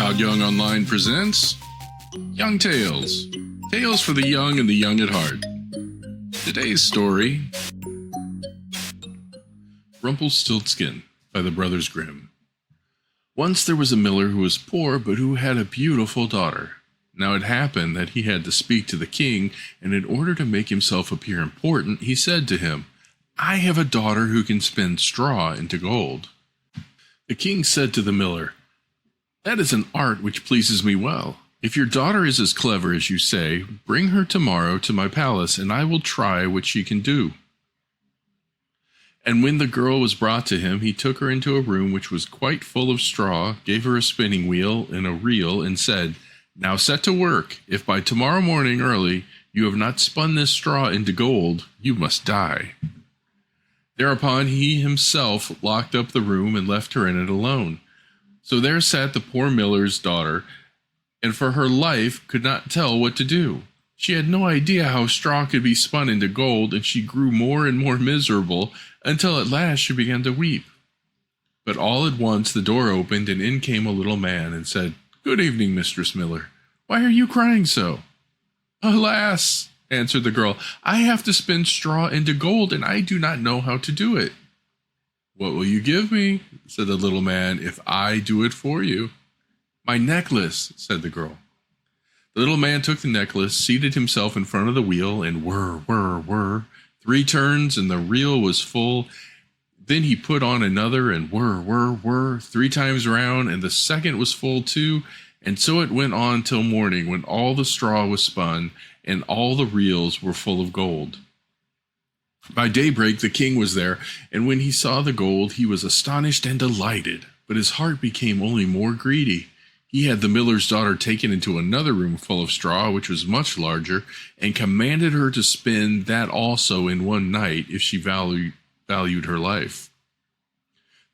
Todd Young Online presents Young Tales. Tales for the young and the young at heart. Today's story, Rumpelstiltskin by the Brothers Grimm. Once there was a miller who was poor but who had a beautiful daughter. Now it happened that he had to speak to the king, and in order to make himself appear important, he said to him, "I have a daughter who can spin straw into gold." The king said to the miller, "That is an art which pleases me well. If your daughter is as clever as you say, bring her tomorrow to my palace, and I will try what she can do." And when the girl was brought to him, he took her into a room which was quite full of straw, gave her a spinning wheel and a reel, and said, "Now set to work. If by tomorrow morning early you have not spun this straw into gold, you must die." Thereupon he himself locked up the room and left her in it alone. So there sat the poor miller's daughter, and for her life could not tell what to do. She had no idea how straw could be spun into gold, and she grew more and more miserable, until at last she began to weep. But all at once the door opened, and in came a little man, and said, "Good evening, Mistress Miller. Why are you crying so?" "Alas," answered the girl, "I have to spin straw into gold, and I do not know how to do it." "What will you give me," said the little man, "if I do it for you?" "My necklace," said the girl. The little man took the necklace, seated himself in front of the wheel, and whir, whir, whir, 3 turns, and the reel was full. Then he put on another, and whir, whir, whir, 3 times round, and the second was full too, and so it went on till morning, when all the straw was spun, and all the reels were full of gold. By daybreak the king was there, and when he saw the gold, he was astonished and delighted, but his heart became only more greedy. He had the miller's daughter taken into another room full of straw, which was much larger, and commanded her to spin that also in one night, if she valued her life.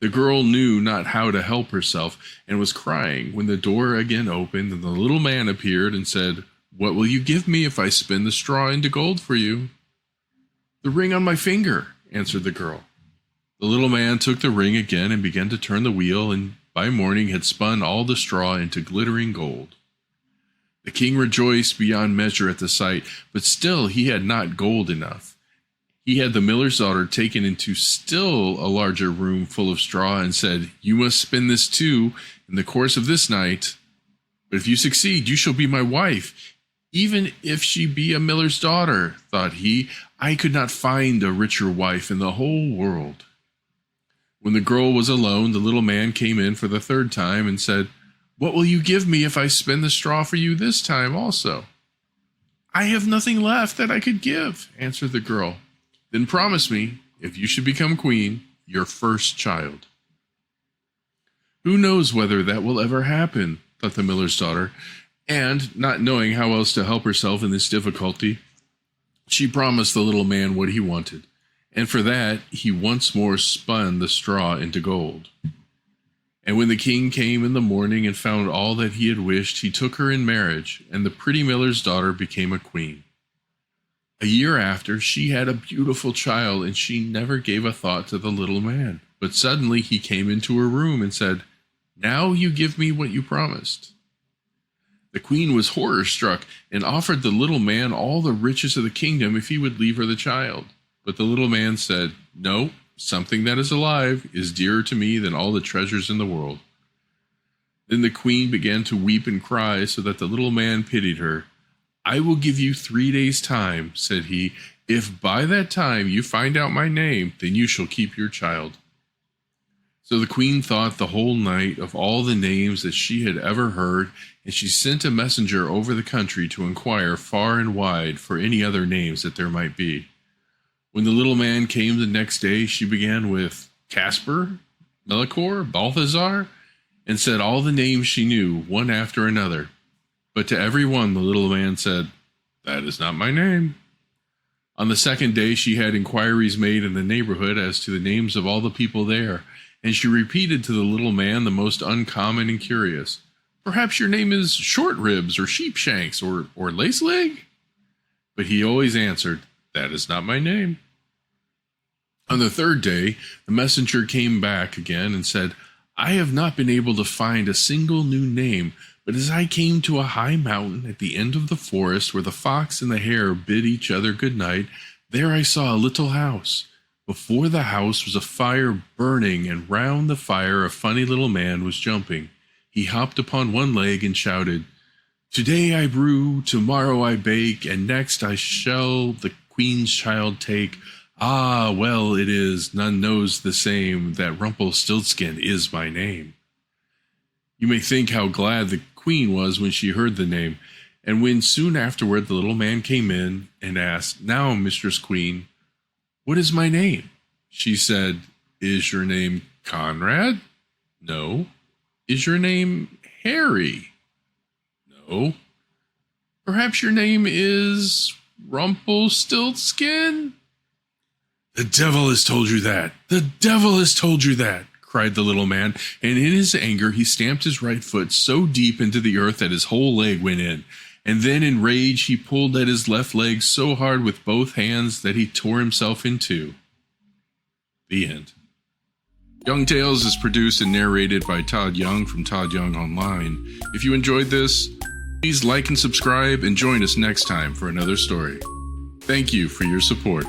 The girl knew not how to help herself, and was crying, when the door again opened, and the little man appeared, and said, "What will you give me if I spin the straw into gold for you?" "The ring on my finger," answered the girl. The little man took the ring again, and began to turn the wheel, and by morning had spun all the straw into glittering gold. The king rejoiced beyond measure at the sight, but still he had not gold enough. He had the miller's daughter taken into still a larger room full of straw, and said, "You must spin this too in the course of this night. But if you succeed, you shall be my wife, even if she be a miller's daughter." Thought he, "I could not find a richer wife in the whole world." When the girl was alone, the little man came in for the 3rd time, and said, "What will you give me if I spin the straw for you this time also?" "I have nothing left that I could give," answered the girl. "Then promise me, if you should become queen, your first child." "Who knows whether that will ever happen?" thought the miller's daughter, and, not knowing how else to help herself in this difficulty, she promised the little man what he wanted, and for that he once more spun the straw into gold. And when the king came in the morning and found all that he had wished, he took her in marriage, and the pretty miller's daughter became a queen. A year after, she had a beautiful child, and she never gave a thought to the little man. But suddenly he came into her room and said, "Now you give me what you promised." The queen was horror-struck, and offered the little man all the riches of the kingdom if he would leave her the child. But the little man said, "No, something that is alive is dearer to me than all the treasures in the world." Then the queen began to weep and cry, so that the little man pitied her. "I will give you 3 days' time," said he. "If by that time you find out my name, then you shall keep your child." So the queen thought the whole night of all the names that she had ever heard, and she sent a messenger over the country to inquire far and wide for any other names that there might be. When the little man came the next day, she began with Casper, Melchior, Balthazar, and said all the names she knew, one after another. But to every one the little man said, "That is not my name." On the 2nd day she had inquiries made in the neighborhood as to the names of all the people there, and she repeated to the little man the most uncommon and curious. "Perhaps your name is Short Ribs, or Sheepshanks, or Lace Leg?" But he always answered, "That is not my name." On the 3rd day, the messenger came back again and said, I have not been able to find a single new name, but as I came to a high mountain at the end of the forest where the fox and the hare bid each other good night, there I saw a little house. Before the house was a fire burning, and round the fire a funny little man was jumping. He hopped upon one leg and shouted, "Today I brew, tomorrow I bake, and next I shall the queen's child take. Ah, well it is, none knows the same, that Rumpelstiltskin is my name." You may think how glad the queen was when she heard the name, and when soon afterward the little man came in and asked, "Now, Mistress Queen, what is my name?" She said, "Is your name Conrad?" "No." "Is your name Harry?" "No." "Perhaps your name is Rumpelstiltskin?" "The devil has told you that! The devil has told you that!" cried the little man, and in his anger he stamped his right foot so deep into the earth that his whole leg went in, and then in rage he pulled at his left leg so hard with both hands that he tore himself in two. The end. Young Tales is produced and narrated by Todd Young from Todd Young Online. If you enjoyed this, please like and subscribe and join us next time for another story. Thank you for your support.